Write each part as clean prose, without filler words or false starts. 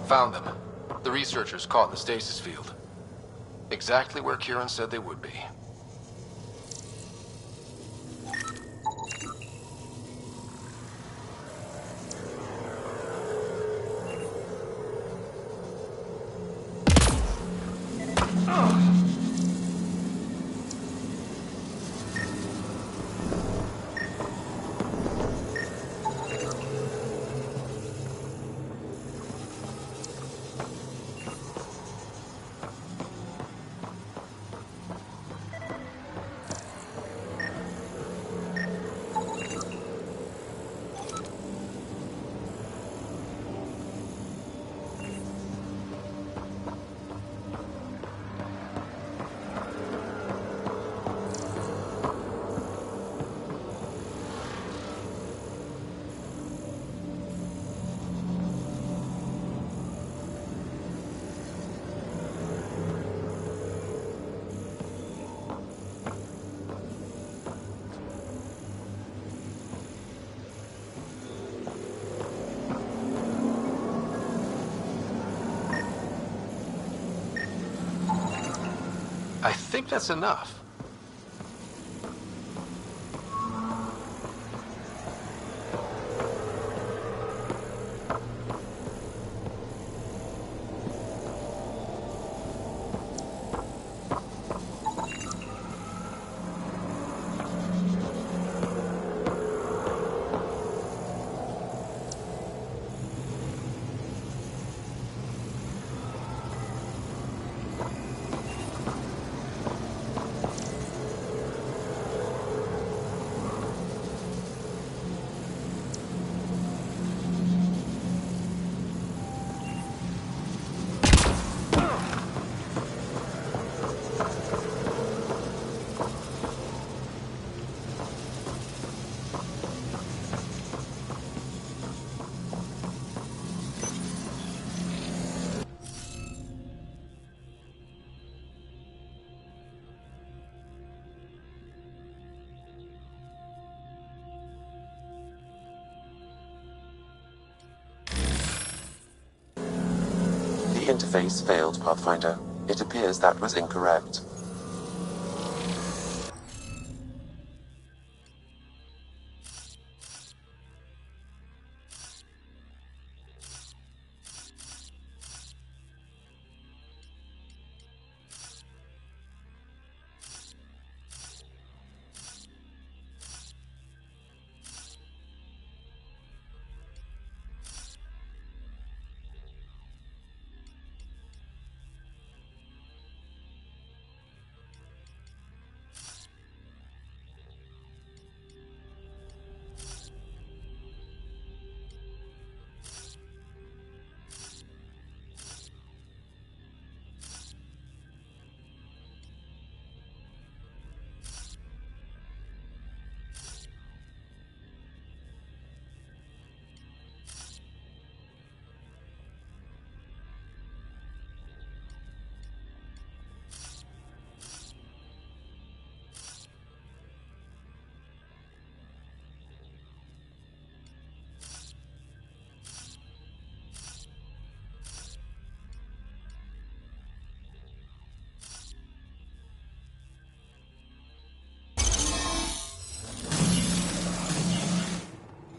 Found them. The researchers caught in the stasis field. Exactly where Kieran said they would be. I think that's enough. The interface failed, Pathfinder. It appears that was incorrect.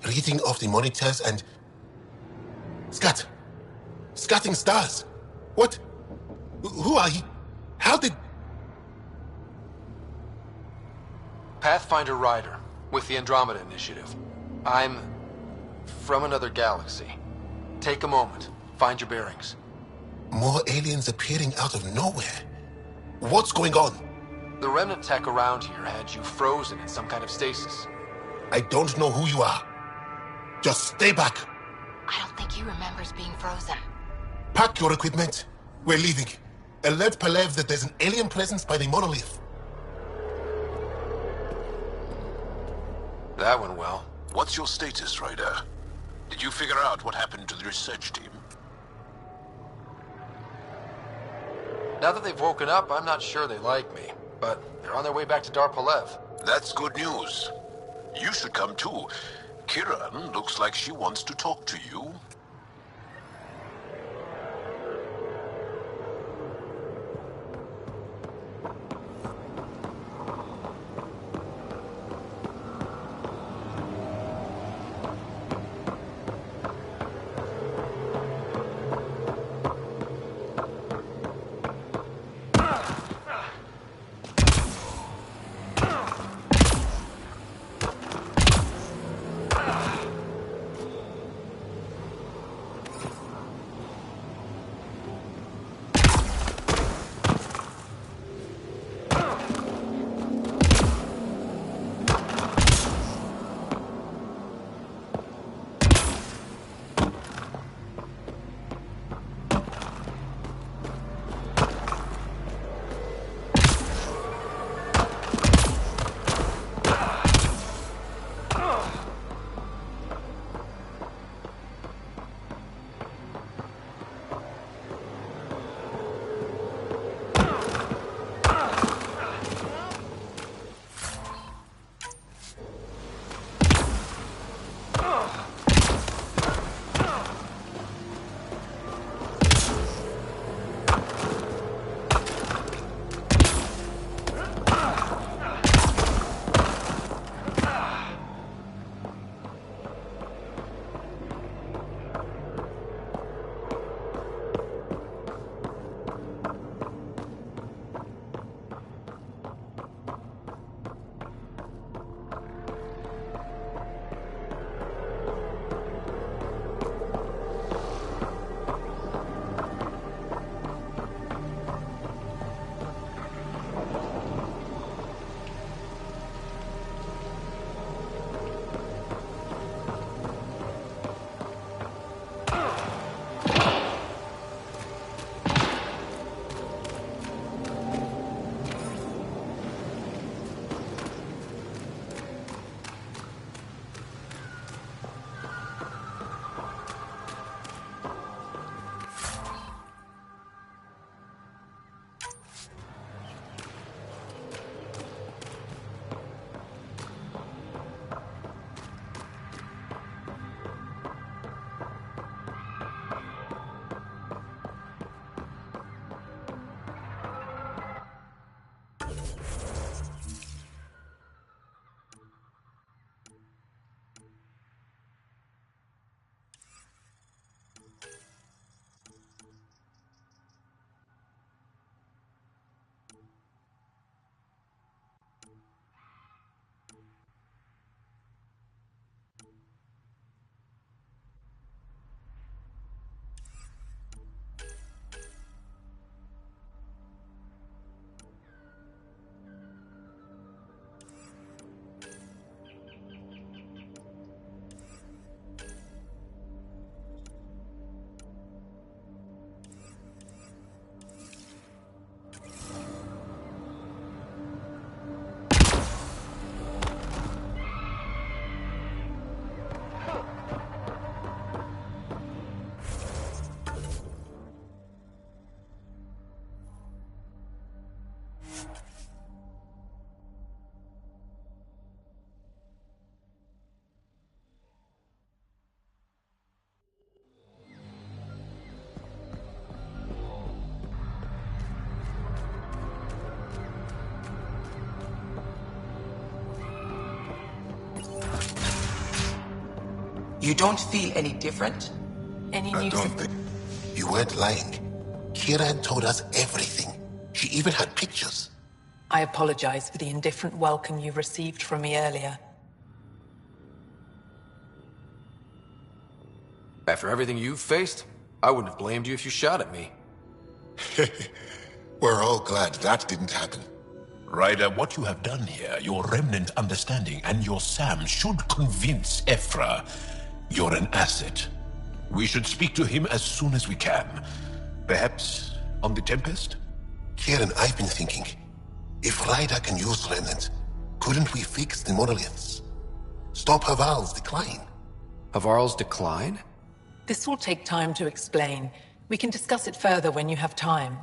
Reading off the monitors and... Scatting stars! What? Who are you? How did... Pathfinder Ryder, with the Andromeda Initiative. I'm... from another galaxy. Take a moment. Find your bearings. More aliens appearing out of nowhere? What's going on? The remnant tech around here had you frozen in some kind of stasis. I don't know who you are. Just stay back. I don't think he remembers being frozen. Pack your equipment. We're leaving. Alert Palev that there's an alien presence by the monolith. That went well. What's your status, Ryder? Did you figure out what happened to the research team? Now that they've woken up, I'm not sure they like me. But they're on their way back to Dar Palev. That's good news. You should come too. Kieran looks like she wants to talk to you. You don't feel any different? Any I news? don't think... You weren't lying. Kieran told us everything. She even had pictures. I apologize for the indifferent welcome you received from me earlier. After everything you've faced, I wouldn't have blamed you if you shot at me. We're all glad that didn't happen. Ryder, what you have done here, your remnant understanding and your Sam should convince Ephra you're an asset. We should speak to him as soon as we can. Perhaps on the Tempest? Kieran, I've been thinking. If Ryder can use Remnant, couldn't we fix the monoliths? Stop Haval's decline? Havarl's decline? This will take time to explain. We can discuss it further when you have time.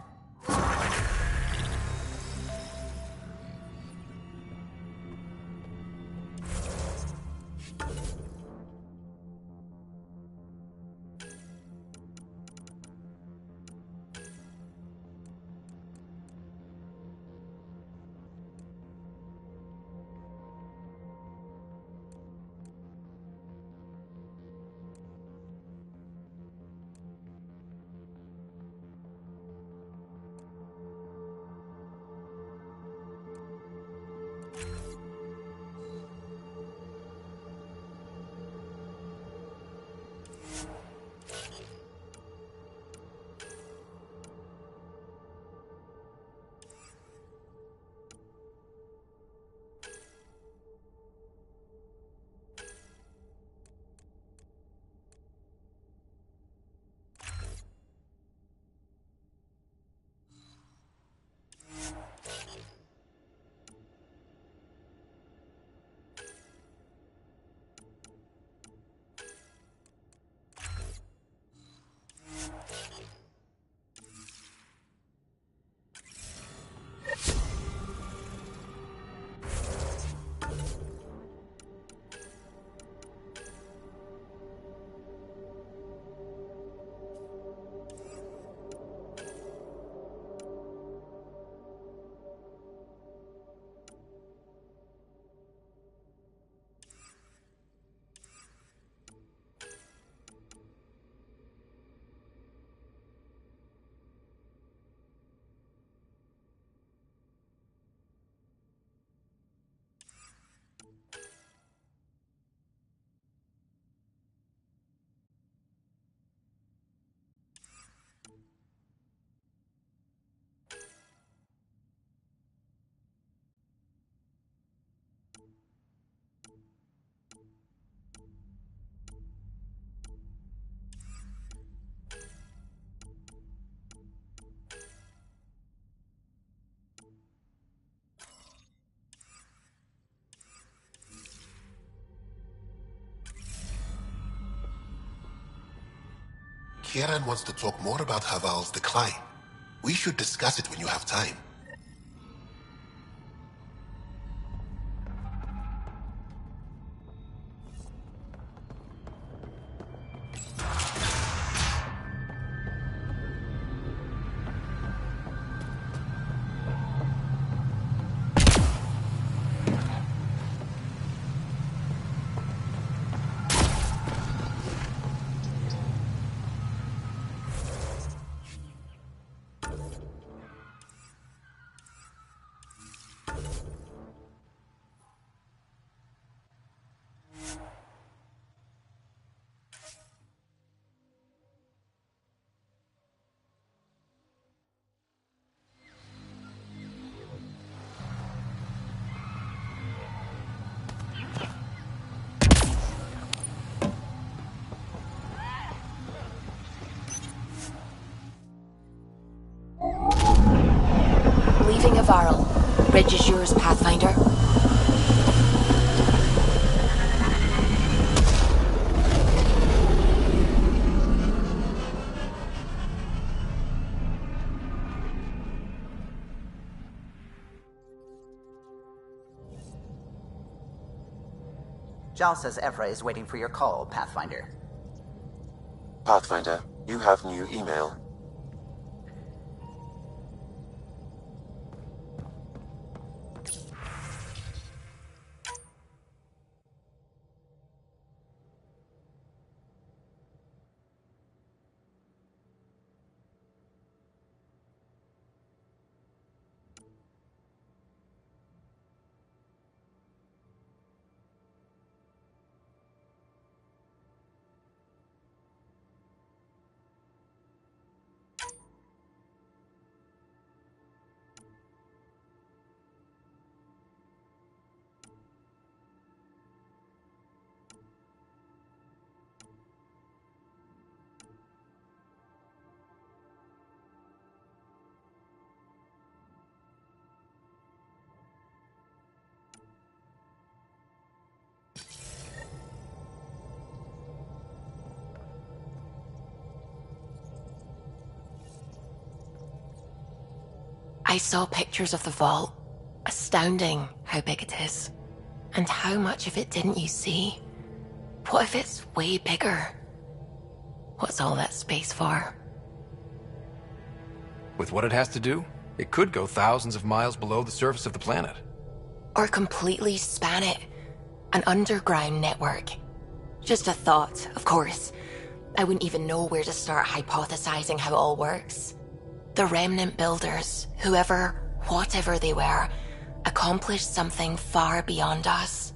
Kieran wants to talk more about Haval's decline. We should discuss it when you have time. Leaving Avarl. Bridge is yours, Pathfinder. Jal says Ephra is waiting for your call, Pathfinder. Pathfinder, you have new email. I saw pictures of the vault. Astounding how big it is. And how much of it didn't you see? What if it's way bigger? What's all that space for? With what it has to do, it could go thousands of miles below the surface of the planet. Or completely span it. An underground network. Just a thought, of course. I wouldn't even know where to start hypothesizing how it all works. The Remnant builders, whoever, whatever they were, accomplished something far beyond us.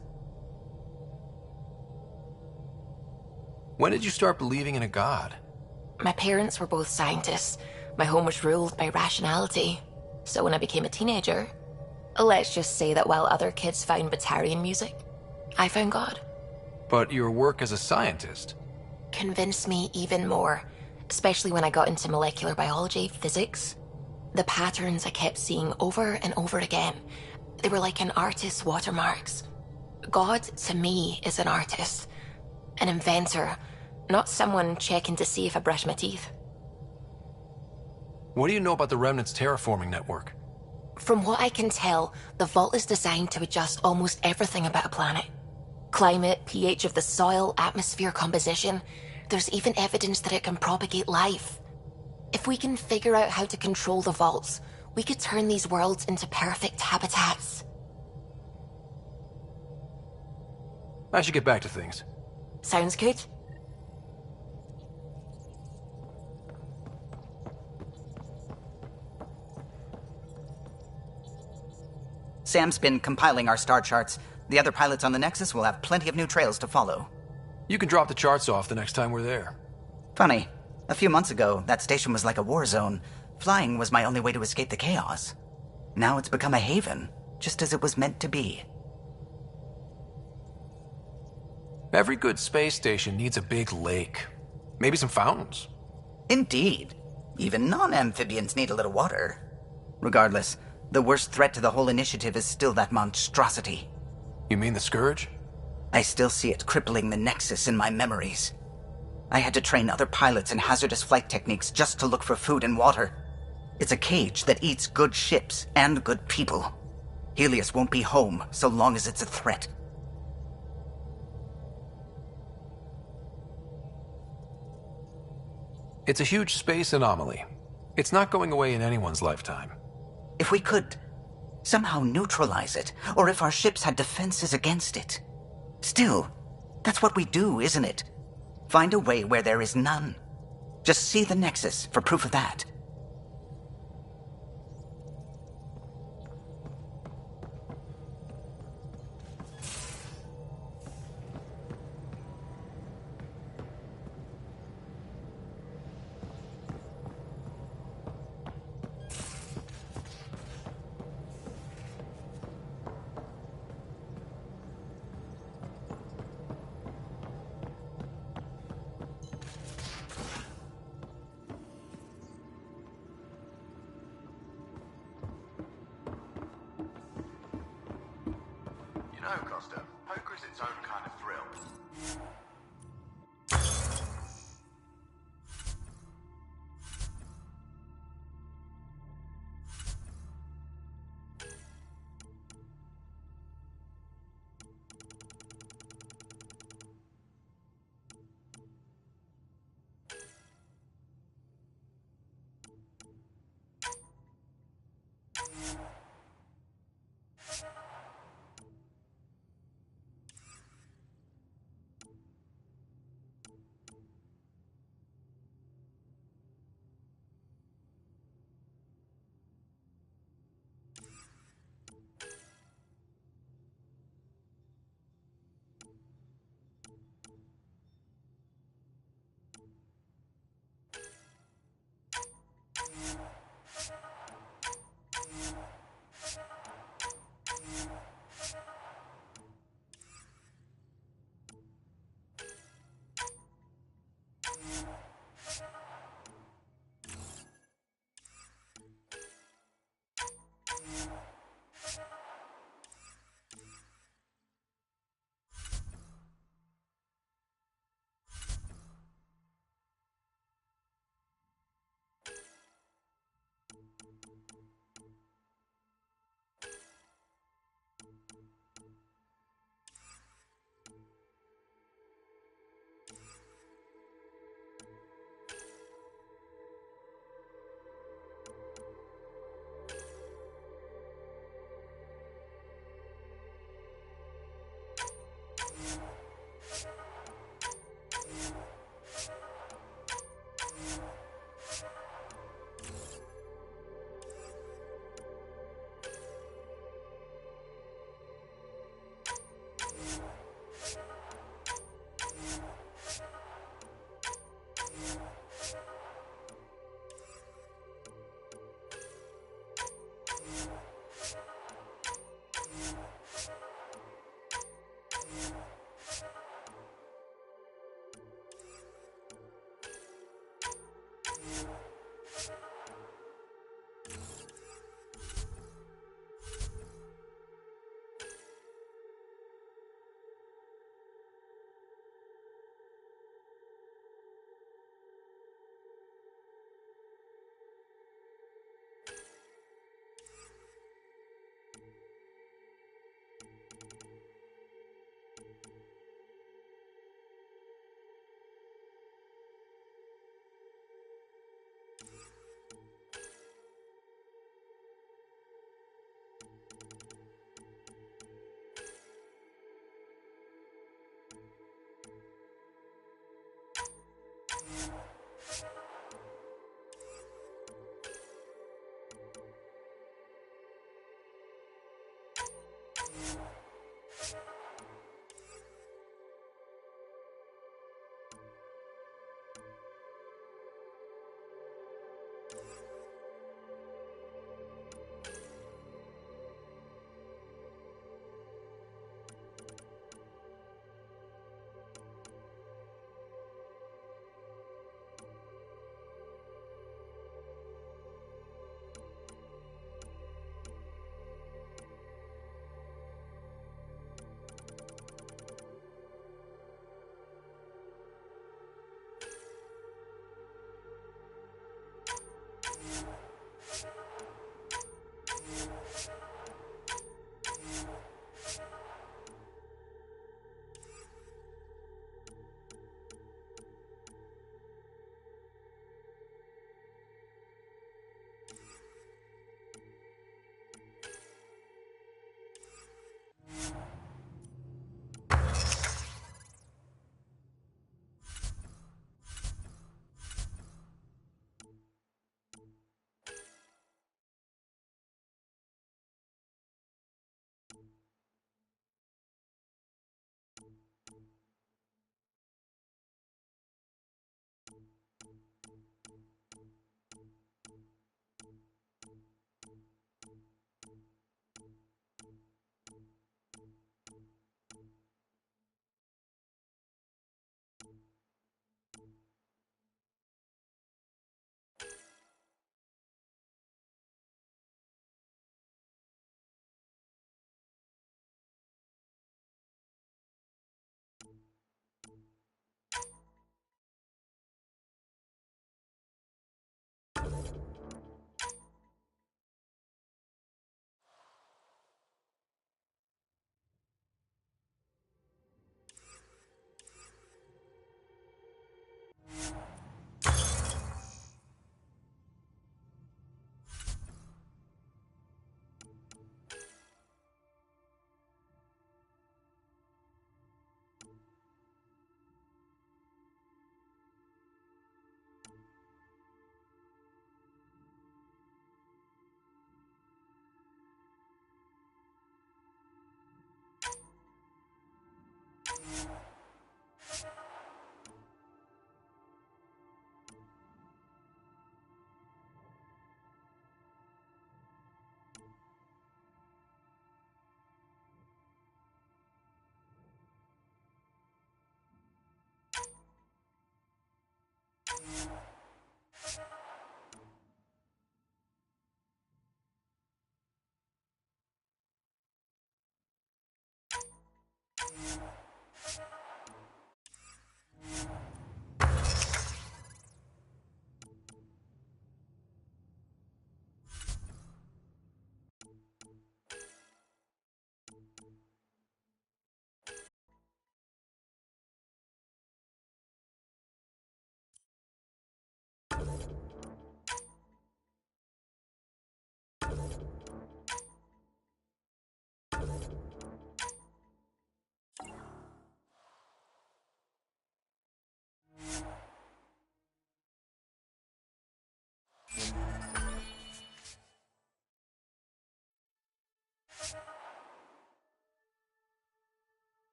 When did you start believing in a god? My parents were both scientists. My home was ruled by rationality. So when I became a teenager, let's just say that while other kids found Batarian music, I found God. But your work as a scientist... Convinced me even more, especially when I got into molecular biology, physics. The patterns I kept seeing over and over again, they were like an artist's watermarks. God, to me, is an artist. An inventor, not someone checking to see if I brush my teeth. What do you know about the Remnant's terraforming network? From what I can tell, the vault is designed to adjust almost everything about a planet. Climate, pH of the soil, atmosphere composition. There's even evidence that it can propagate life. If we can figure out how to control the vaults, we could turn these worlds into perfect habitats. I should get back to things. Sounds good? Sam's been compiling our star charts. The other pilots on the Nexus will have plenty of new trails to follow. You can drop the charts off the next time we're there. Funny. A few months ago, that station was like a war zone. Flying was my only way to escape the chaos. Now it's become a haven, just as it was meant to be. Every good space station needs a big lake. Maybe some fountains. Indeed. Even non-amphibians need a little water. Regardless, the worst threat to the whole initiative is still that monstrosity. You mean the Scourge? I still see it crippling the Nexus in my memories. I had to train other pilots in hazardous flight techniques just to look for food and water. It's a cage that eats good ships and good people. Helios won't be home so long as it's a threat. It's a huge space anomaly. It's not going away in anyone's lifetime. If we could somehow neutralize it, or if our ships had defenses against it. Still, that's what we do, isn't it? Find a way where there is none. Just see the Nexus for proof of that. You know, Costa, poker is its own kind of thrill.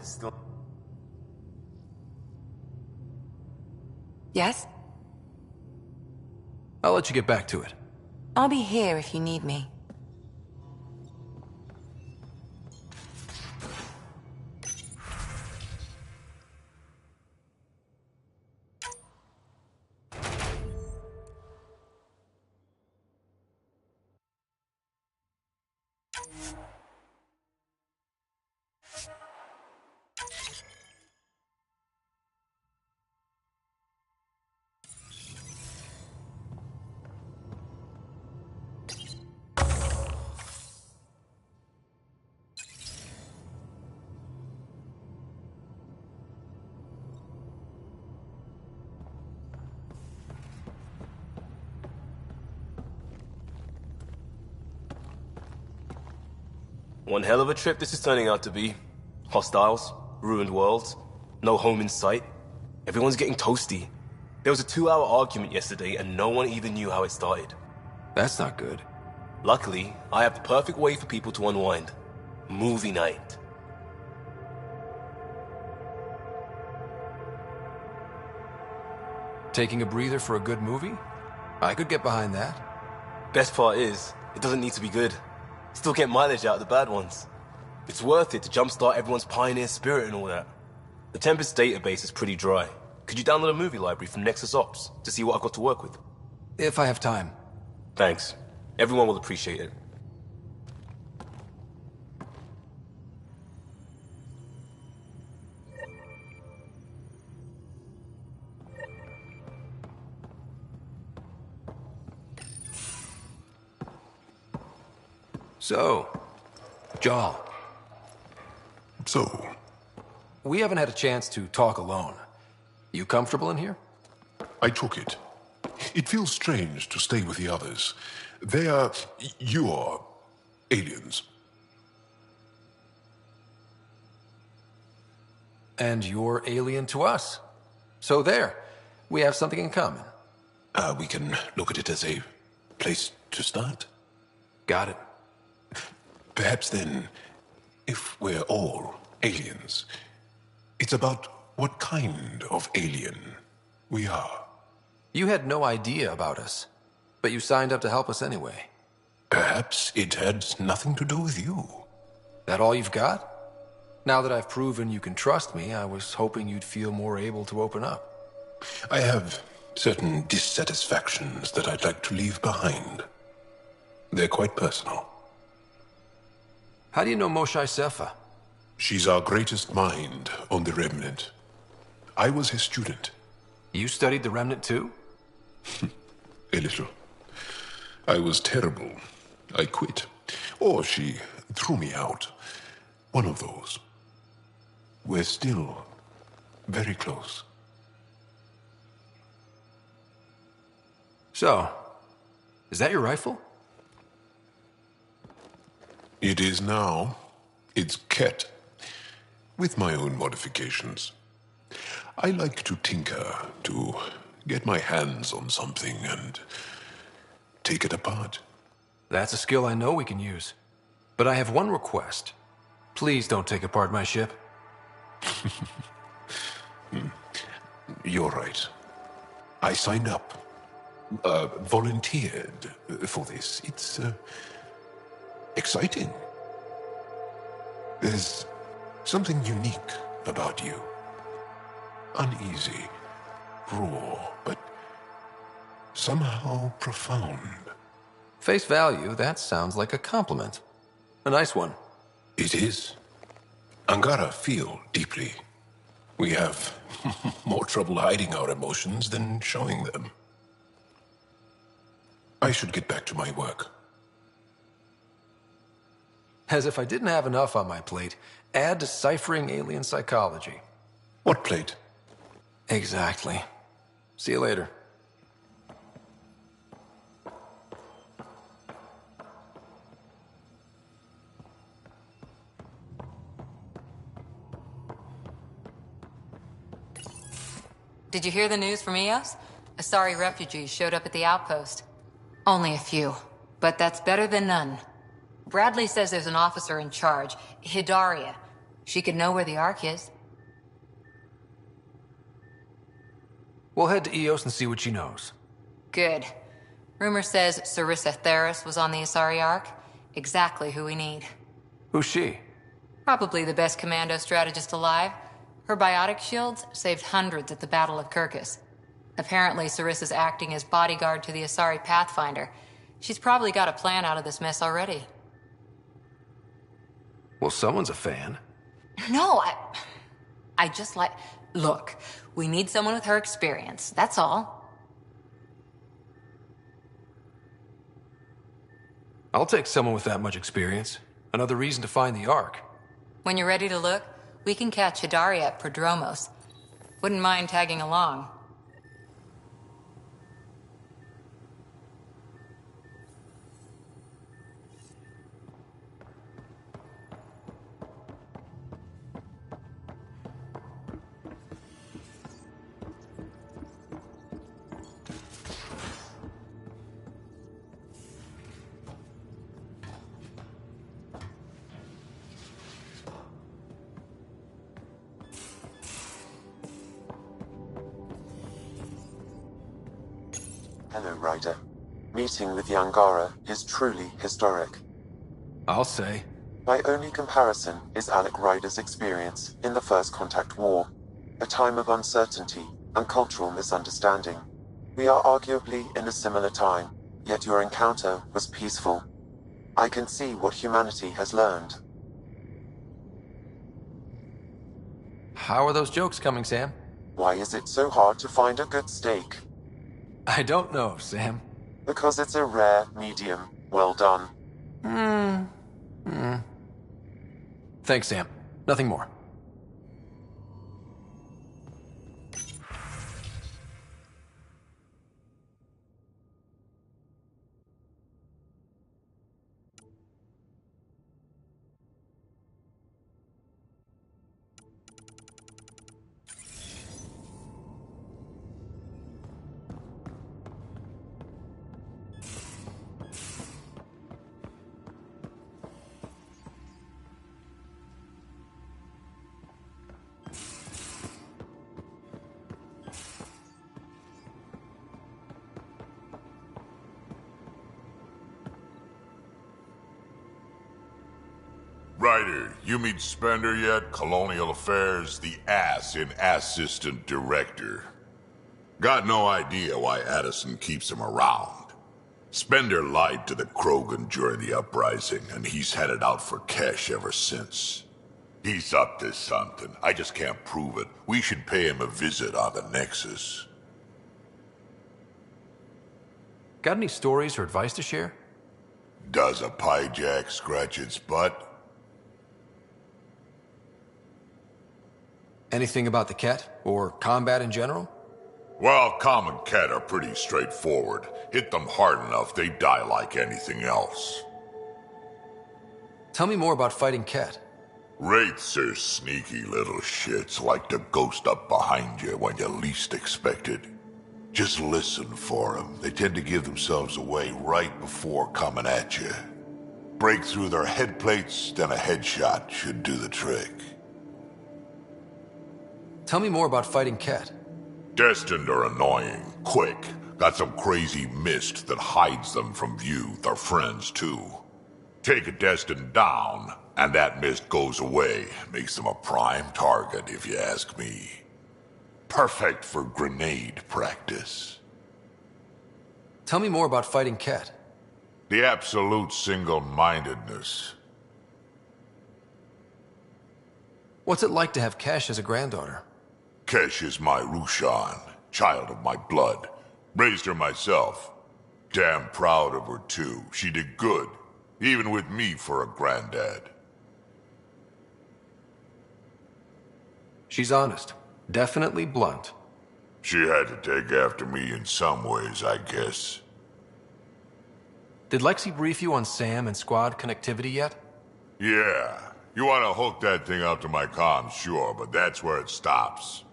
Still. Yes? I'll let you get back to it. I'll be here if you need me. One hell of a trip this is turning out to be. Hostiles, ruined worlds, no home in sight. Everyone's getting toasty. There was a 2-hour argument yesterday and no one even knew how it started. That's not good. Luckily, I have the perfect way for people to unwind. Movie night. Taking a breather for a good movie? I could get behind that. Best part is, it doesn't need to be good. Still get mileage out of the bad ones. It's worth it to jumpstart everyone's pioneer spirit and all that. The Tempest database is pretty dry. Could you download a movie library from Nexus Ops to see what I've got to work with? If I have time. Thanks. Everyone will appreciate it. So, Jaal. So, We haven't had a chance to talk alone. You comfortable in here? I took it. It feels strange to stay with the others. They are... you are... aliens. And you're alien to us. So there, we have something in common. We can look at it as a place to start. Got it. Perhaps then, if we're all aliens, it's about what kind of alien we are. You had no idea about us, but you signed up to help us anyway. Perhaps it had nothing to do with you. That all you've got? Now that I've proven you can trust me, I was hoping you'd feel more able to open up. I have certain dissatisfactions that I'd like to leave behind. They're quite personal. How do you know Moshae Sefa? She's our greatest mind on the Remnant. I was his student. You studied the Remnant too? A little. I was terrible. I quit. Or she threw me out. One of those. We're still very close. So, is that your rifle? It is now. It's Ket. With my own modifications. I like to tinker, to get my hands on something and take it apart. That's a skill I know we can use. But I have one request. Please don't take apart my ship. You're right. I signed up. Volunteered for this. It's exciting. There's something unique about you. Uneasy, raw, but somehow profound. Face value, that sounds like a compliment. A nice one. It is. Angara feel deeply. We have more trouble hiding our emotions than showing them. I should get back to my work. As if I didn't have enough on my plate, add deciphering alien psychology. What plate? Exactly. See you later. Did you hear the news from Eos? Asari refugees showed up at the outpost. Only a few, but that's better than none. Bradley says there's an officer in charge, Hidaria. She could know where the Ark is. We'll head to Eos and see what she knows. Good. Rumor says Sarissa Theris was on the Asari Ark. Exactly who we need. Who's she? Probably the best commando strategist alive. Her biotic shields saved hundreds at the Battle of Kirkus. Apparently, Sarissa's acting as bodyguard to the Asari Pathfinder. She's probably got a plan out of this mess already. Well, someone's a fan. No, I just like... Look, we need someone with her experience, that's all. I'll take someone with that much experience. Another reason to find the Ark. When you're ready to look, we can catch Hidaria at Prodromos. Wouldn't mind tagging along. Hello, Ryder. Meeting with the Angara is truly historic. I'll say. My only comparison is Alec Ryder's experience in the First Contact War, a time of uncertainty and cultural misunderstanding. We are arguably in a similar time, yet your encounter was peaceful. I can see what humanity has learned. How are those jokes coming, Sam? Why is it so hard to find a good steak? I don't know, Sam. Because it's a rare medium. Well done. Thanks, Sam. Nothing more. Ryder, you meet Spender yet? Colonial Affairs, the ass in Assistant Director. Got no idea why Addison keeps him around. Spender lied to the Krogan during the uprising, and he's headed out for cash ever since. He's up to something. I just can't prove it. We should pay him a visit on the Nexus. Got any stories or advice to share? Does a pyjak scratch its butt? Anything about the Ket? Or combat in general? Well, common Ket are pretty straightforward. Hit them hard enough, they die like anything else. Tell me more about fighting Ket. Wraiths are sneaky little shits, like to ghost up behind you when you least expect it. Just listen for them. They tend to give themselves away right before coming at you. Break through their head plates, then a headshot should do the trick. Tell me more about fighting Ket. Destined are annoying, quick. Got some crazy mist that hides them from view, their friends too. Take a Destined down, and that mist goes away. Makes them a prime target, if you ask me. Perfect for grenade practice. Tell me more about fighting Ket. The absolute single-mindedness. What's it like to have Kesh as a granddaughter? Kesh is my Rushan, child of my blood. Raised her myself. Damn proud of her too. She did good, even with me for a granddad. She's honest. Definitely blunt. She had to take after me in some ways, I guess. Did Lexi brief you on Sam and squad connectivity yet? Yeah. You want to hook that thing up to my comms, sure, but that's where it stops.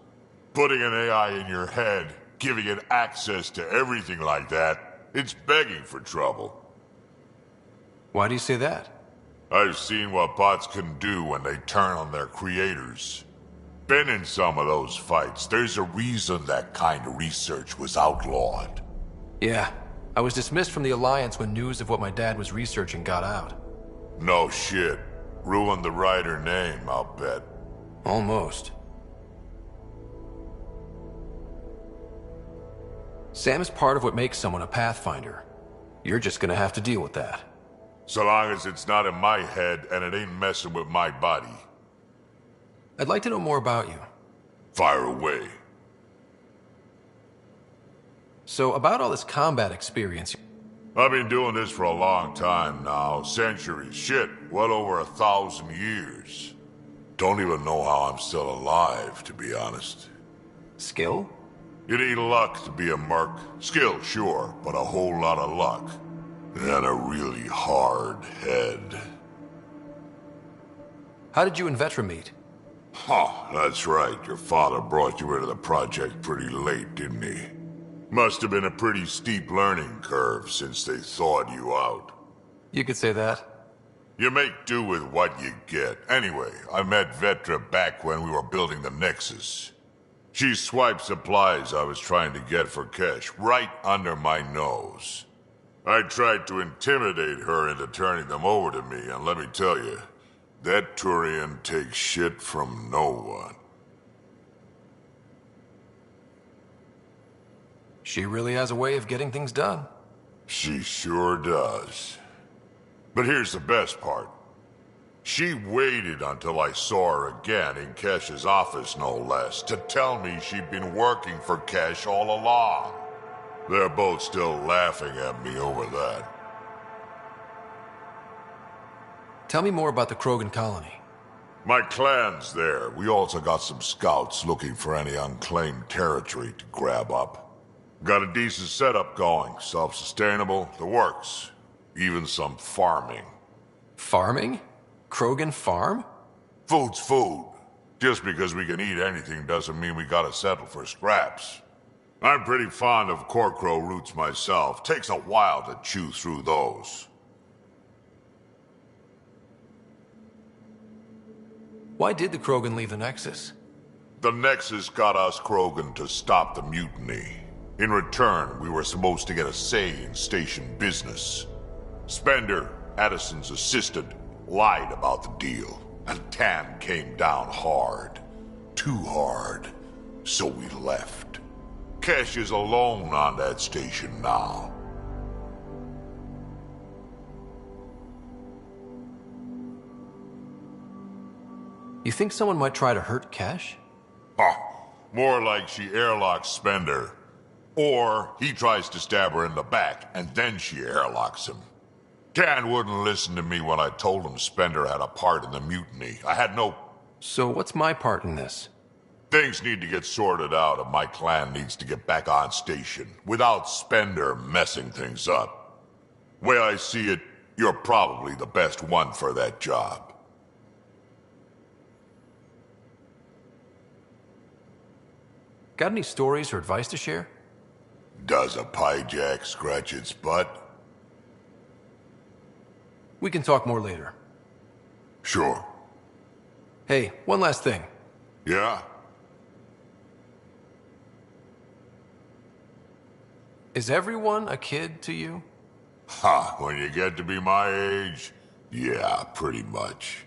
Putting an AI in your head, giving it access to everything like that, it's begging for trouble. Why do you say that? I've seen what bots can do when they turn on their creators. Been in some of those fights. There's a reason that kind of research was outlawed. Yeah. I was dismissed from the Alliance when news of what my dad was researching got out. No shit. Ruined the writer name, I'll bet. Almost. Sam is part of what makes someone a Pathfinder. You're just gonna have to deal with that. So long as it's not in my head and it ain't messing with my body. I'd like to know more about you. Fire away. So, about all this combat experience... I've been doing this for a long time now. Centuries. Shit, well over 1,000 years. Don't even know how I'm still alive, to be honest. Skill? You need luck to be a merc. Skill, sure, but a whole lot of luck. And a really hard head. How did you and Vetra meet? Huh, that's right. Your father brought you into the project pretty late, didn't he? Must have been a pretty steep learning curve since they thawed you out. You could say that. You make do with what you get. Anyway, I met Vetra back when we were building the Nexus. She swiped supplies I was trying to get for Kesh right under my nose. I tried to intimidate her into turning them over to me, and let me tell you, that Turian takes shit from no one. She really has a way of getting things done. She sure does. But here's the best part. She waited until I saw her again in Kesh's office, no less, to tell me she'd been working for Kesh all along. They're both still laughing at me over that. Tell me more about the Krogan colony. My clan's there. We also got some scouts looking for any unclaimed territory to grab up. Got a decent setup going. Self-sustainable, the works. Even some farming. Farming? Krogan farm? Food's food. Just because we can eat anything doesn't mean we gotta settle for scraps. I'm pretty fond of Corcrow roots myself. Takes a while to chew through those. Why did the Krogan leave the Nexus? The Nexus got us Krogan to stop the mutiny. In return, we were supposed to get a say in station business. Spender, Addison's assistant, lied about the deal, and Tan came down hard. Too hard. So we left. Kesh is alone on that station now. You think someone might try to hurt Kesh? Huh. More like she airlocked Spender. Or he tries to stab her in the back, and then she airlocks him. Can wouldn't listen to me when I told him Spender had a part in the mutiny. I had no... So what's my part in this? Things need to get sorted out, and my clan needs to get back on station, without Spender messing things up. Way I see it, you're probably the best one for that job. Got any stories or advice to share? Does a pyjak scratch its butt? We can talk more later. Sure. Hey, one last thing. Yeah? Is everyone a kid to you? Ha, when you get to be my age, yeah, pretty much.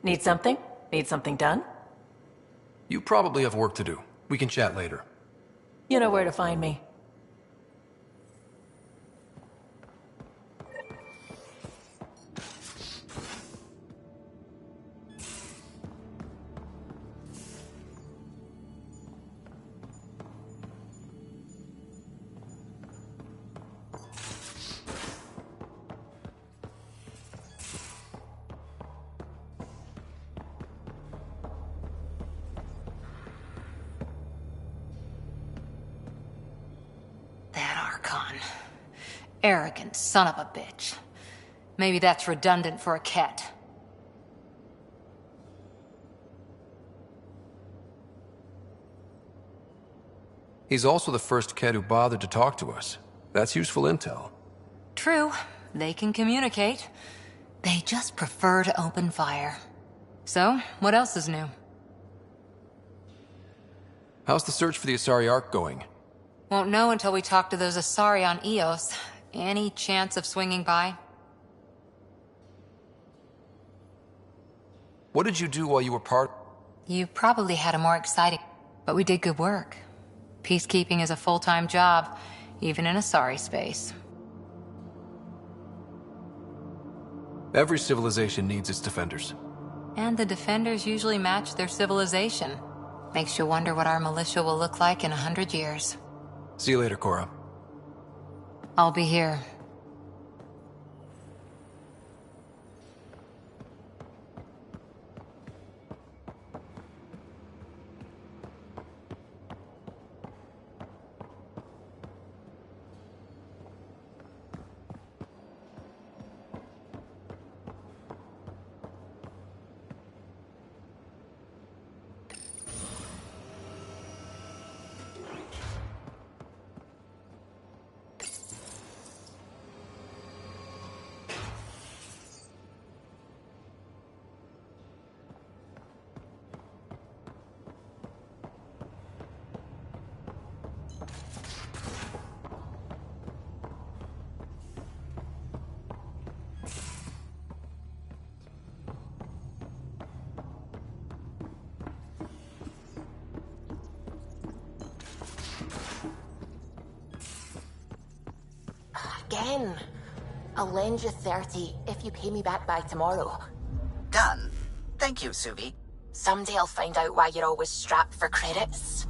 Need something? Need something done? You probably have work to do. We can chat later. You know where to find me. Arrogant son of a bitch. Maybe that's redundant for a cat. He's also the first kid who bothered to talk to us. That's useful intel. True. They can communicate. They just prefer to open fire. So, what else is new? How's the search for the Asari Ark going? Won't know until we talk to those Asari on Eos. Any chance of swinging by? What did you do while you were part? You probably had a more exciting... But we did good work. Peacekeeping is a full-time job, even in Asari space. Every civilization needs its defenders. And the defenders usually match their civilization. Makes you wonder what our militia will look like in 100 years. See you later, Cora. I'll be here. Again. I'll lend you 30 if you pay me back by tomorrow. Done. Thank you, Suvi. Someday I'll find out why you're always strapped for credits.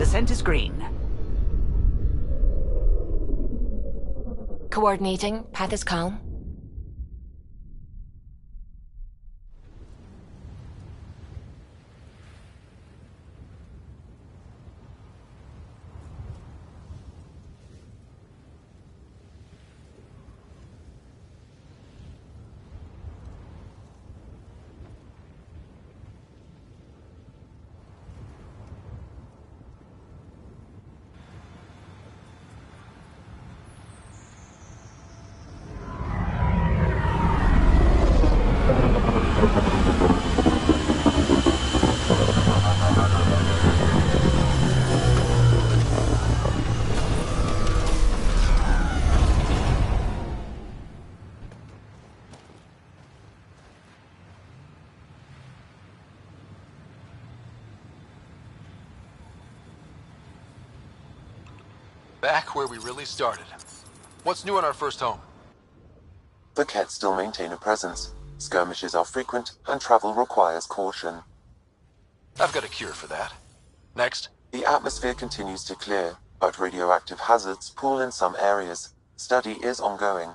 scent is green. Coordinating. Path is calm. Back where we really started. What's new on our first home? The Kett still maintain a presence. Skirmishes are frequent, and travel requires caution. I've got a cure for that. Next. The atmosphere continues to clear, but radioactive hazards pool in some areas. Study is ongoing.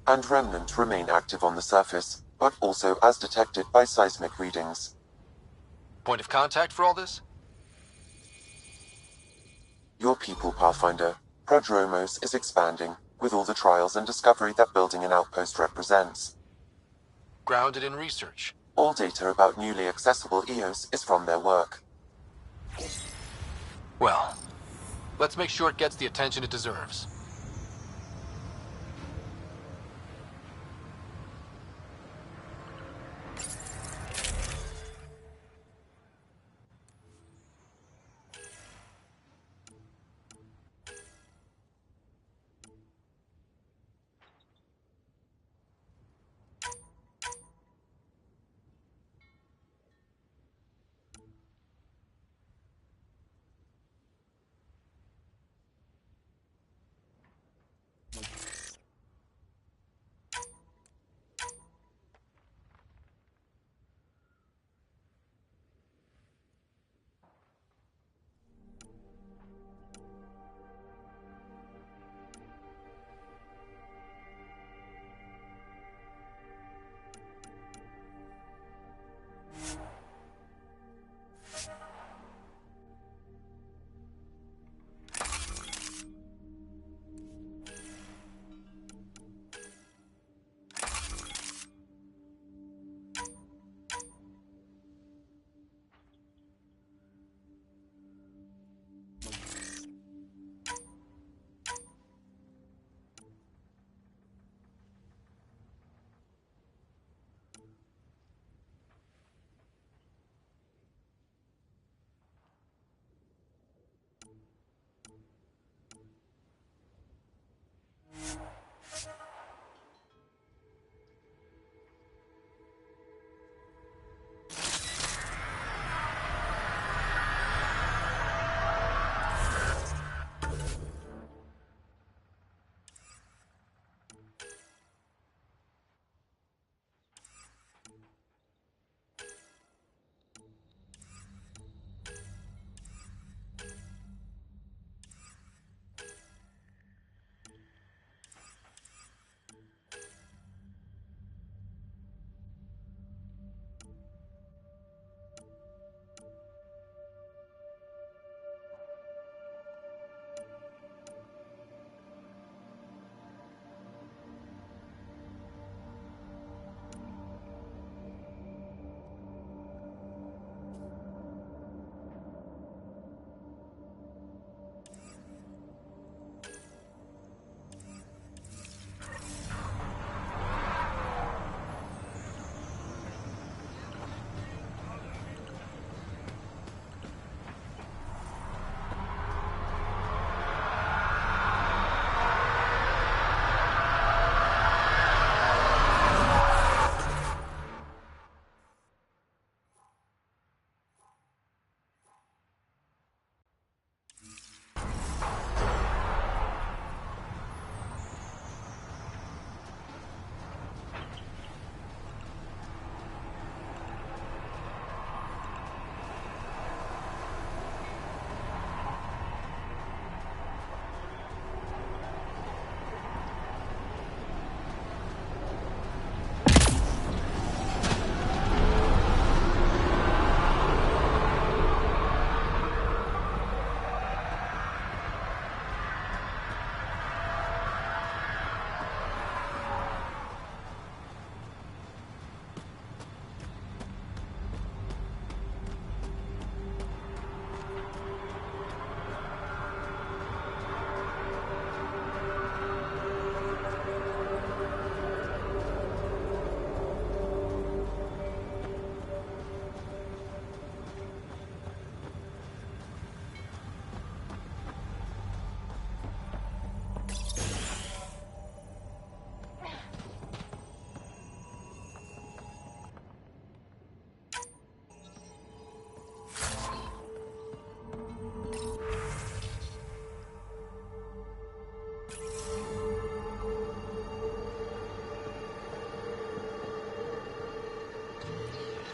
And remnant remain active on the surface, but also as detected by seismic readings. Point of contact for all this? Your people, Pathfinder. Prodromos is expanding, with all the trials and discovery that building an outpost represents. Grounded in research. All data about newly accessible EOS is from their work. Well, let's make sure it gets the attention it deserves.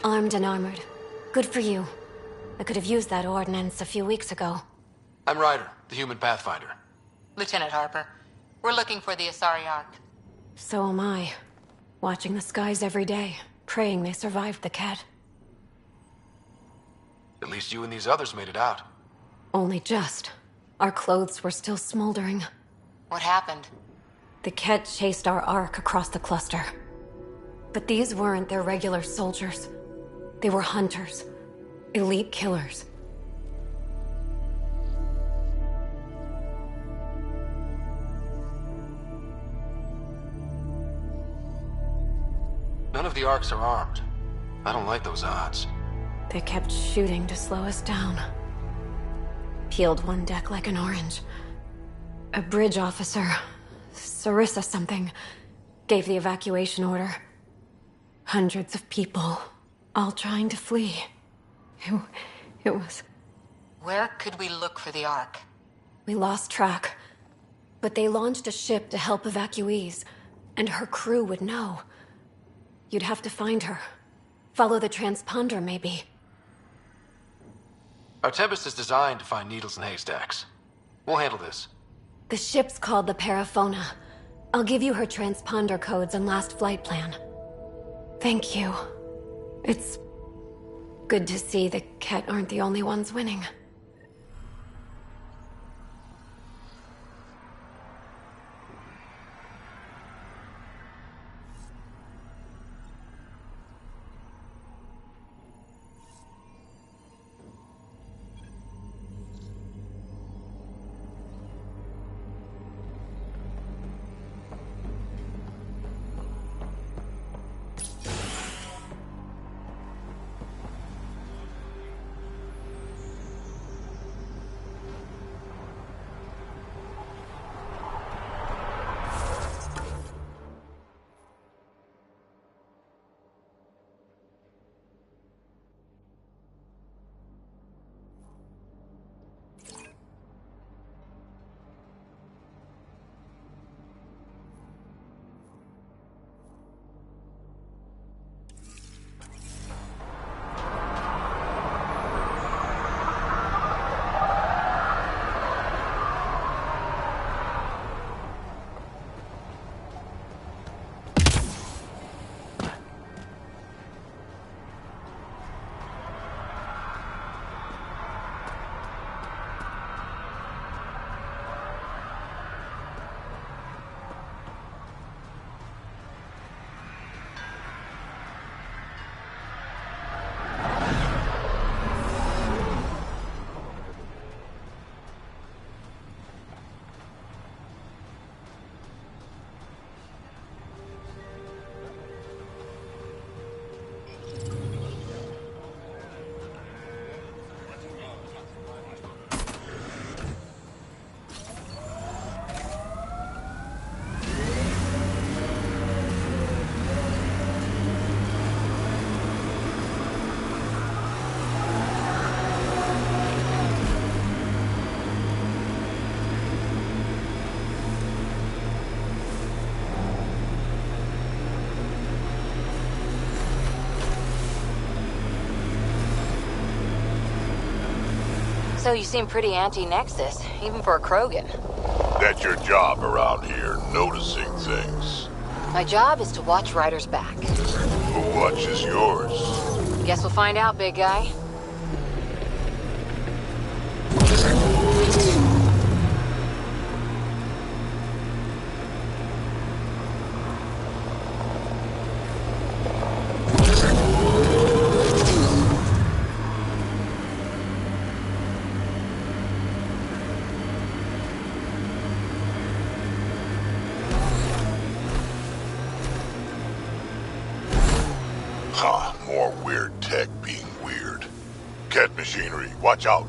Armed and armored. Good for you. I could have used that ordnance a few weeks ago. I'm Ryder, the human pathfinder. Lieutenant Harper, we're looking for the Asari Ark. So am I. Watching the skies every day, praying they survived the Ket. At least you and these others made it out. Only just. Our clothes were still smoldering. What happened? The Ket chased our Ark across the cluster. But these weren't their regular soldiers. They were hunters. Elite killers. None of the Arks are armed. I don't like those odds. They kept shooting to slow us down. Peeled one deck like an orange. A bridge officer, Sarissa something, gave the evacuation order. Hundreds of people, all trying to flee. It was... Where could we look for the Ark? We lost track. But they launched a ship to help evacuees, and her crew would know. You'd have to find her. Follow the transponder, maybe. Our Tempest is designed to find needles in haystacks. We'll handle this. The ship's called the Paraphona. I'll give you her transponder codes and last flight plan. Thank you. It's good to see the Ket aren't the only ones winning. So you seem pretty anti-Nexus, even for a Krogan. That's your job around here, noticing things. My job is to watch Ryder's back. Who watches yours? Guess we'll find out, big guy. Ha, more weird tech being weird. Ket machinery, watch out.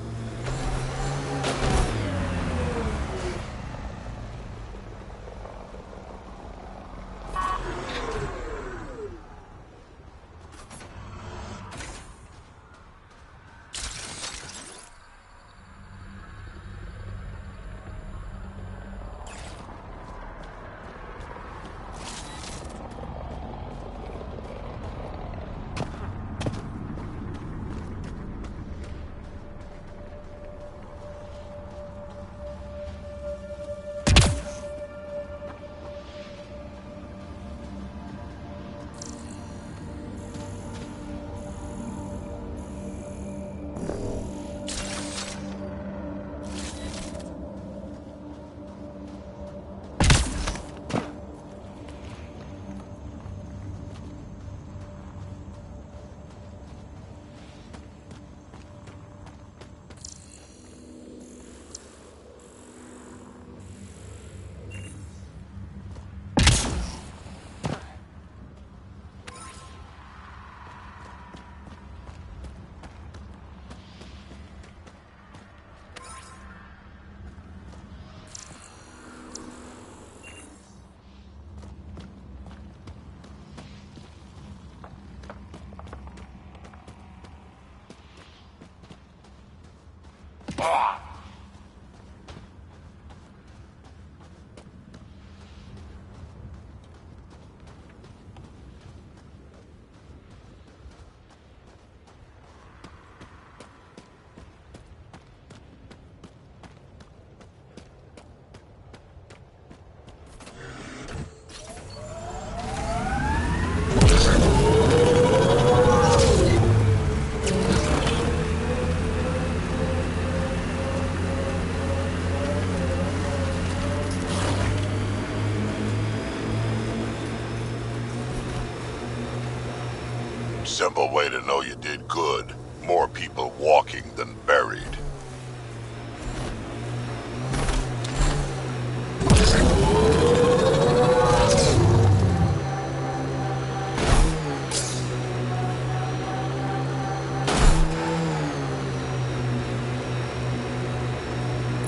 Simple way to know you did good. More people walking than buried.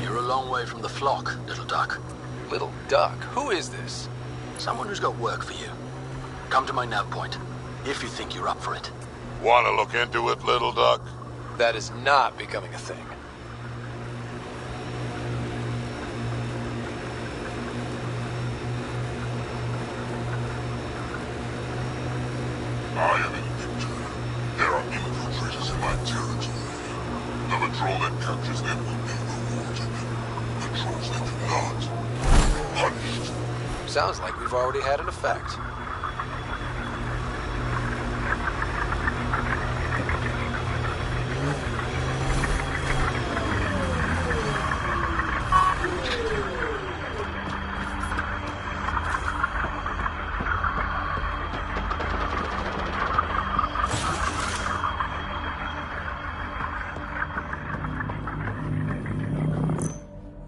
You're a long way from the flock, little duck. Little duck? Who is this? Someone who's got work for you. Come to my nav point, if you think you're up for it. Want to look into it, little duck? That is not becoming a thing. I am in victory. There are infiltrators in my territory. The patrol that captures them will be rewarded. Patrols that do not, punished. Sounds like we've already had an effect.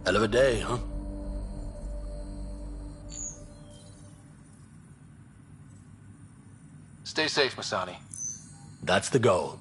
Hell of a day, huh? Stay safe, Masani. That's the goal.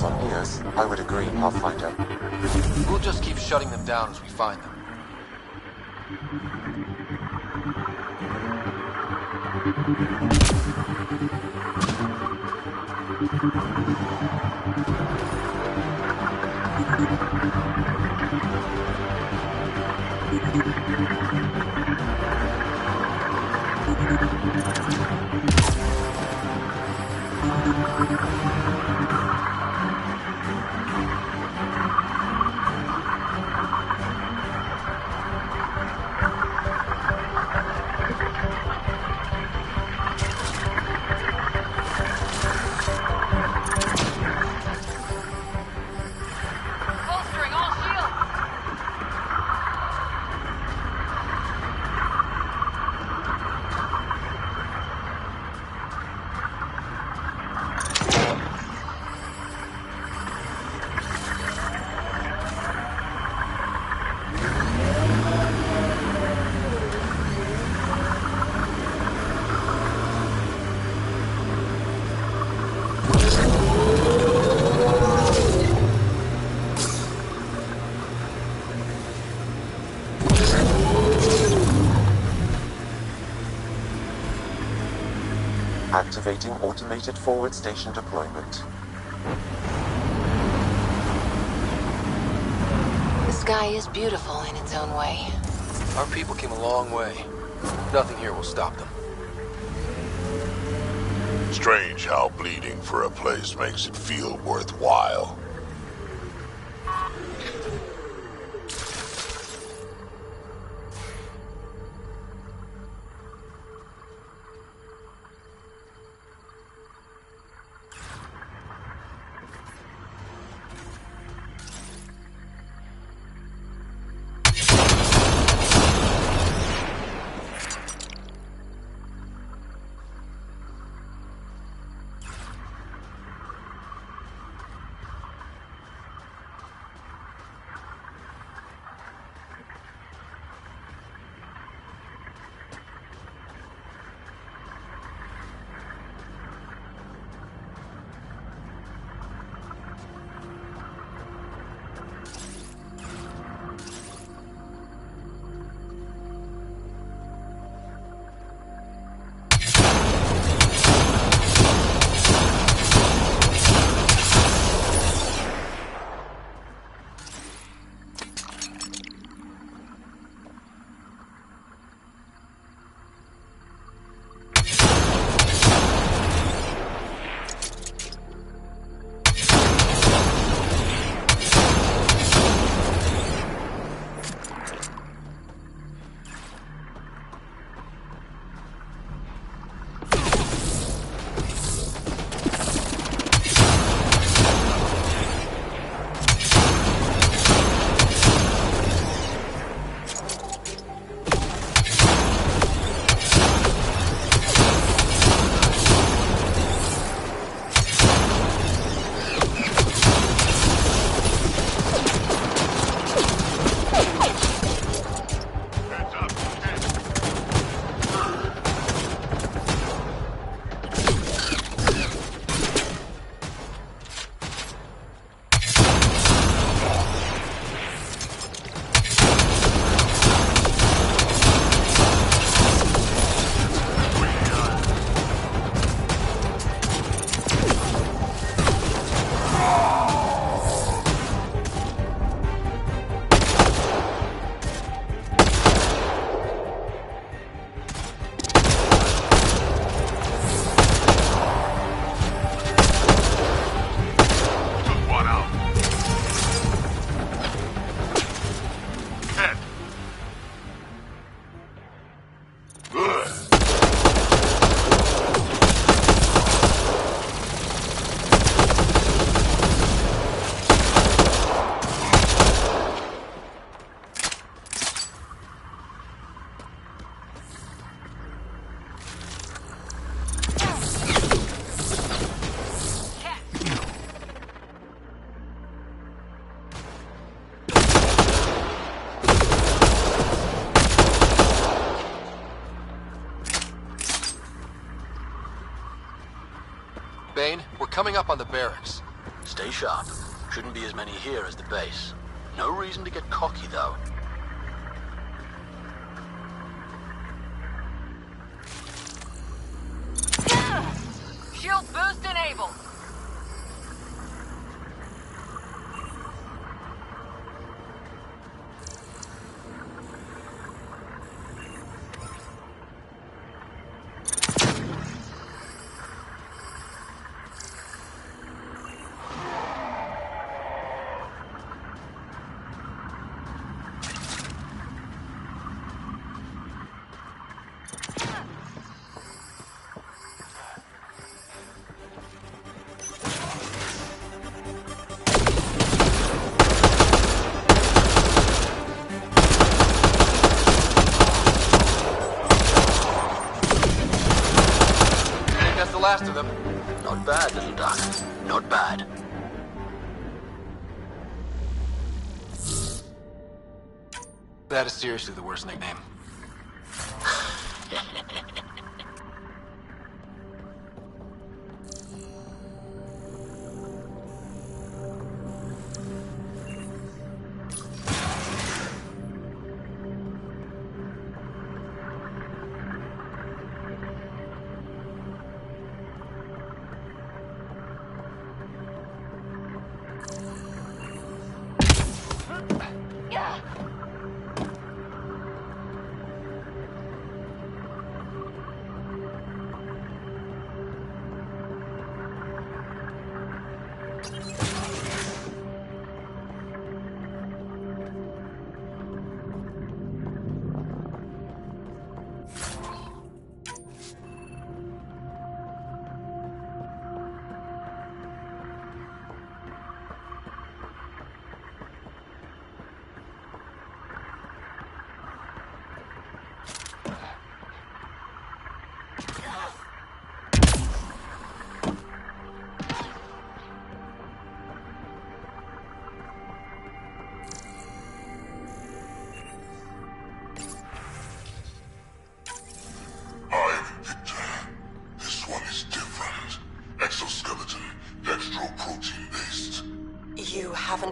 targets on Eos, I would agree, Pathfinder. We'll just keep shutting them down as we find them. Activating automated forward station deployment. The sky is beautiful in its own way. Our people came a long way. Nothing here will stop them. Strange how bleeding for a place makes it feel worthwhile. Bane, we're coming up on the barracks. Stay sharp. Shouldn't be as many here as the base. No reason to get cocky, though. Shield boost enabled. Last of them. Not bad, little duck. Not bad. That is seriously the worst nickname.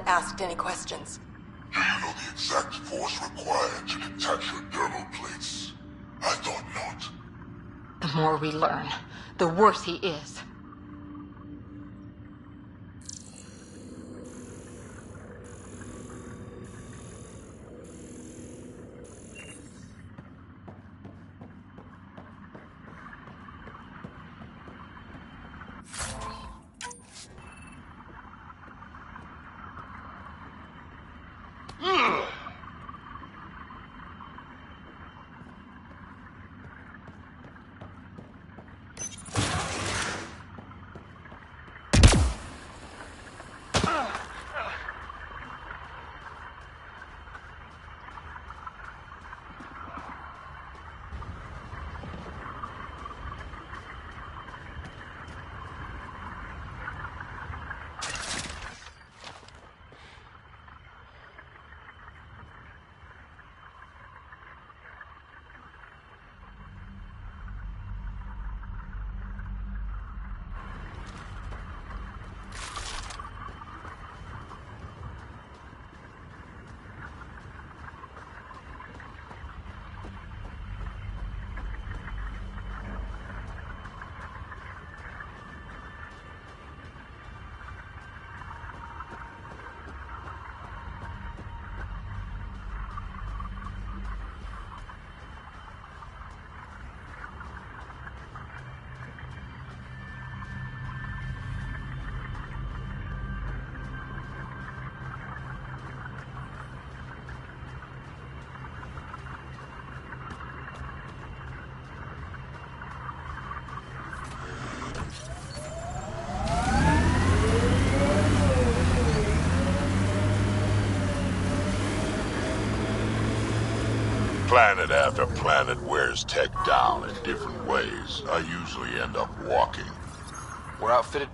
Asked any questions. Do you know the exact force required to detach your dermal plates? I thought not. The more we learn, the worse he is. Planet after planet wears tech down in different ways. I usually end up walking. We're outfitted.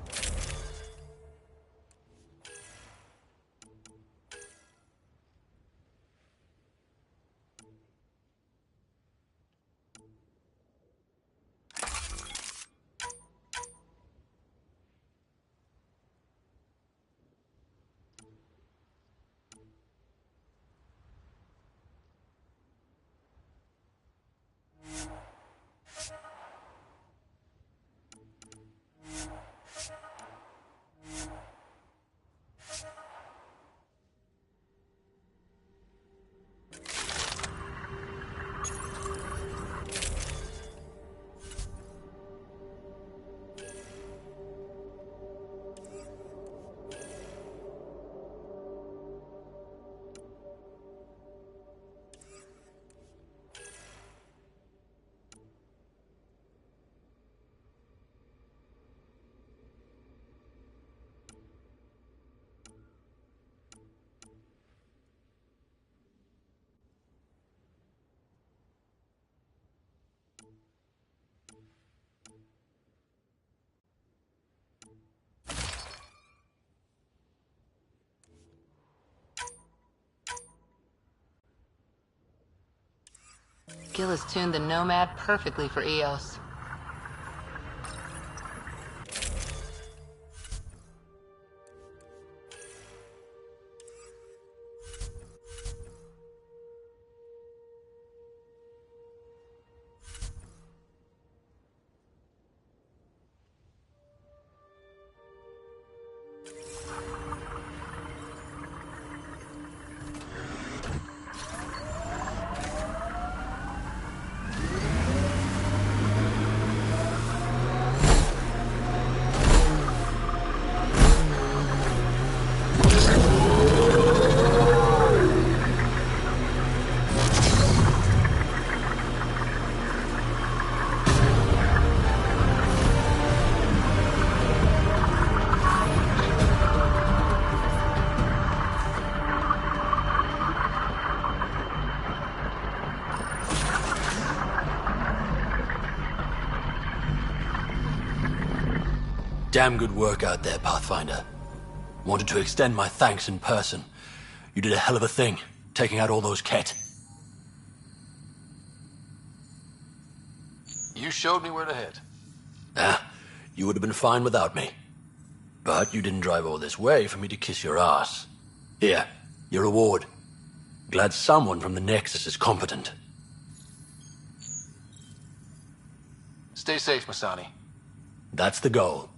skill has tuned the Nomad perfectly for Eos. Damn good work out there, Pathfinder. Wanted to extend my thanks in person. You did a hell of a thing, taking out all those Ket. You showed me where to head. You would have been fine without me. But you didn't drive all this way for me to kiss your ass. Here, your reward. Glad someone from the Nexus is competent. Stay safe, Masani. That's the goal.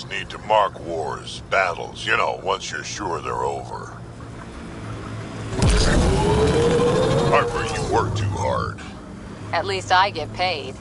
Need to mark wars, battles, you know, once you're sure they're over. Harper, you work too hard. At least I get paid.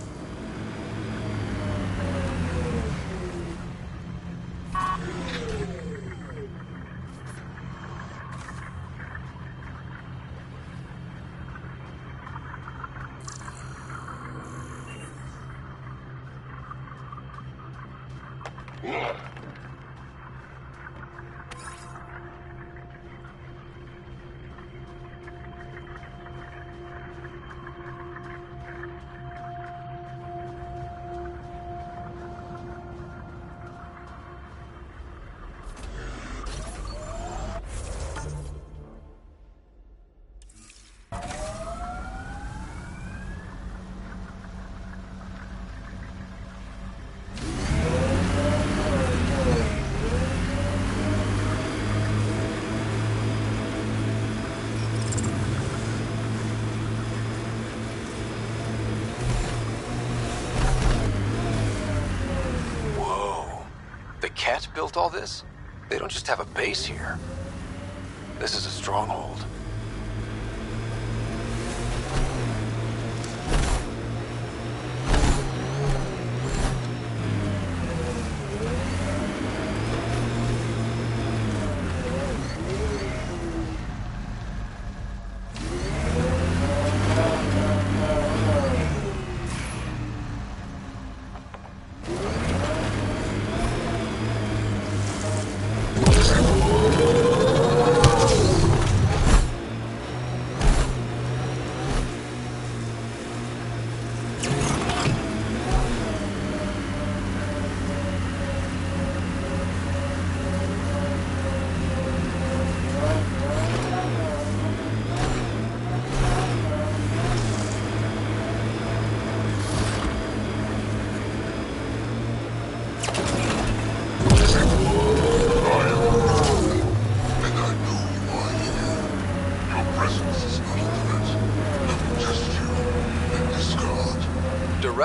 Ket built all this? They don't just have a base here. This is a stronghold.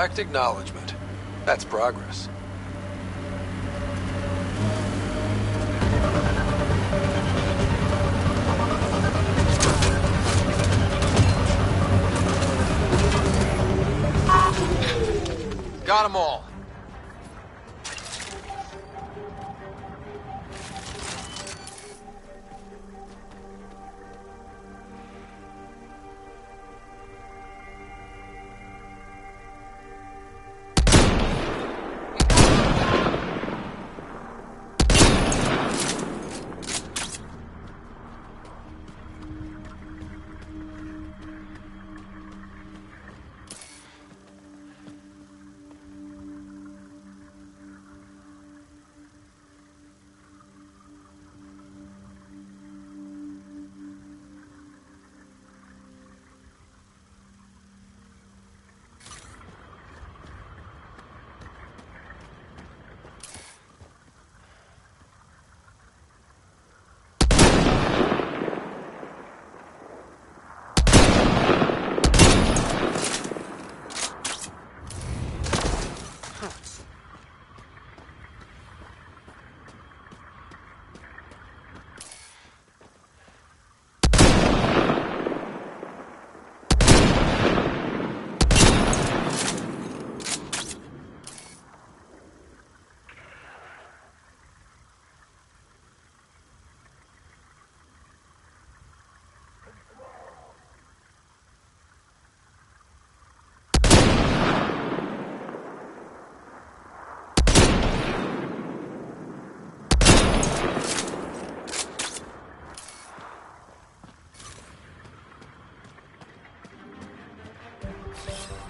Direct acknowledgement. That's progress. Got them all.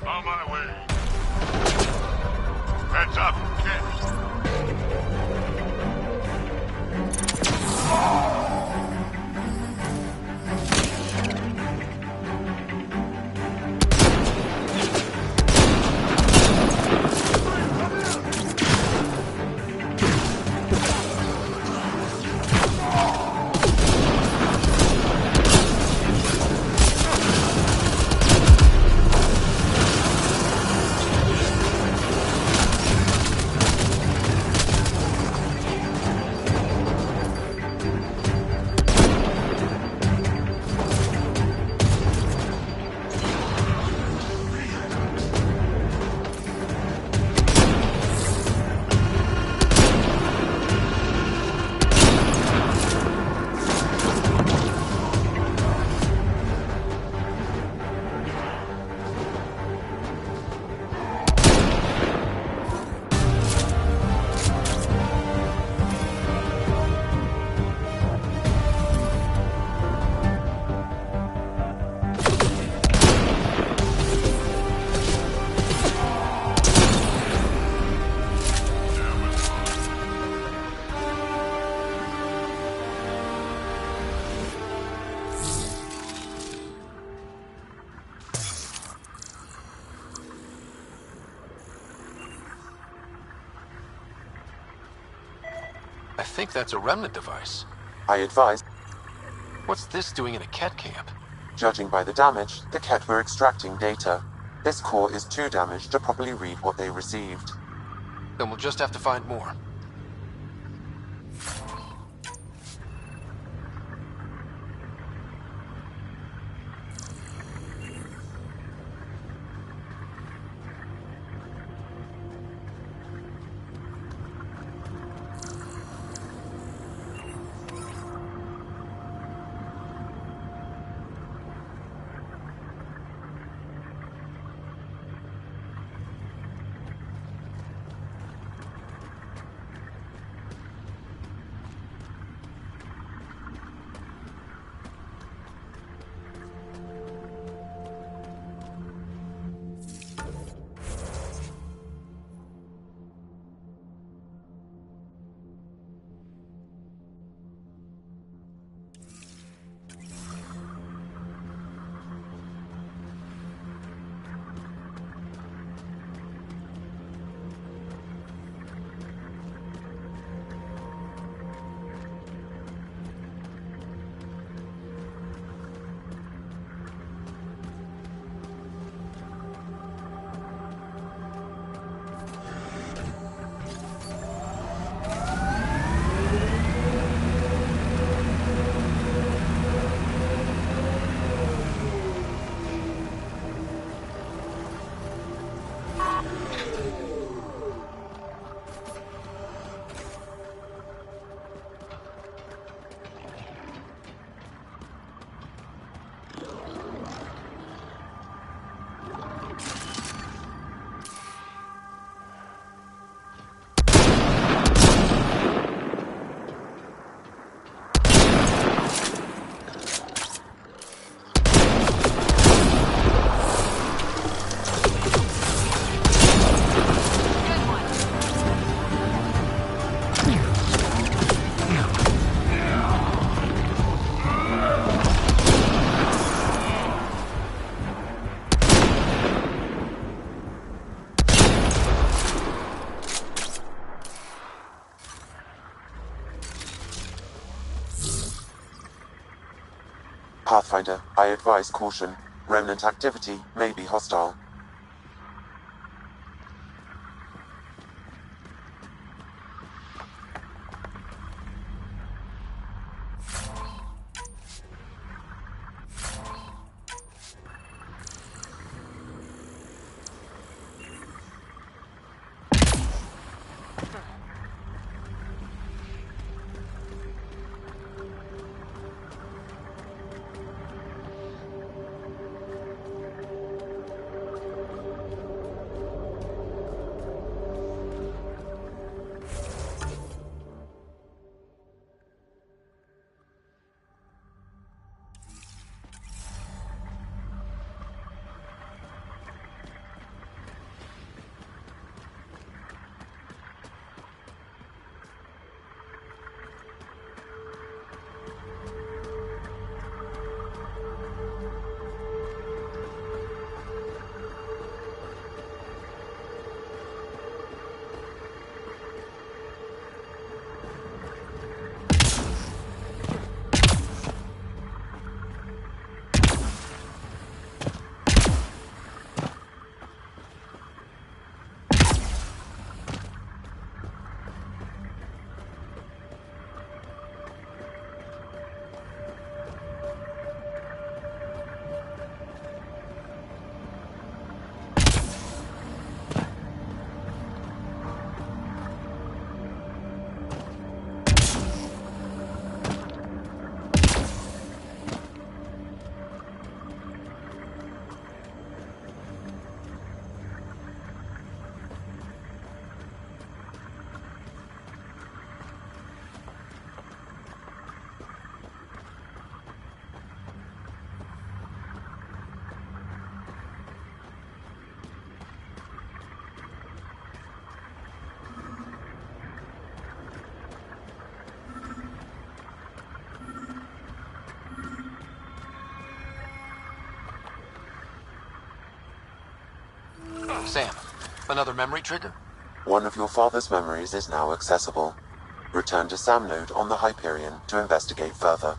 On my way. Heads up, kid. I think that's a remnant device. I advise. What's this doing in a Ket camp? Judging by the damage, the Ket were extracting data. This core is too damaged to properly read what they received. Then we'll just have to find more. Pathfinder, I advise caution. Remnant activity may be hostile. Sam, another memory trigger? One of your father's memories is now accessible. Return to Sam Node on the Hyperion to investigate further.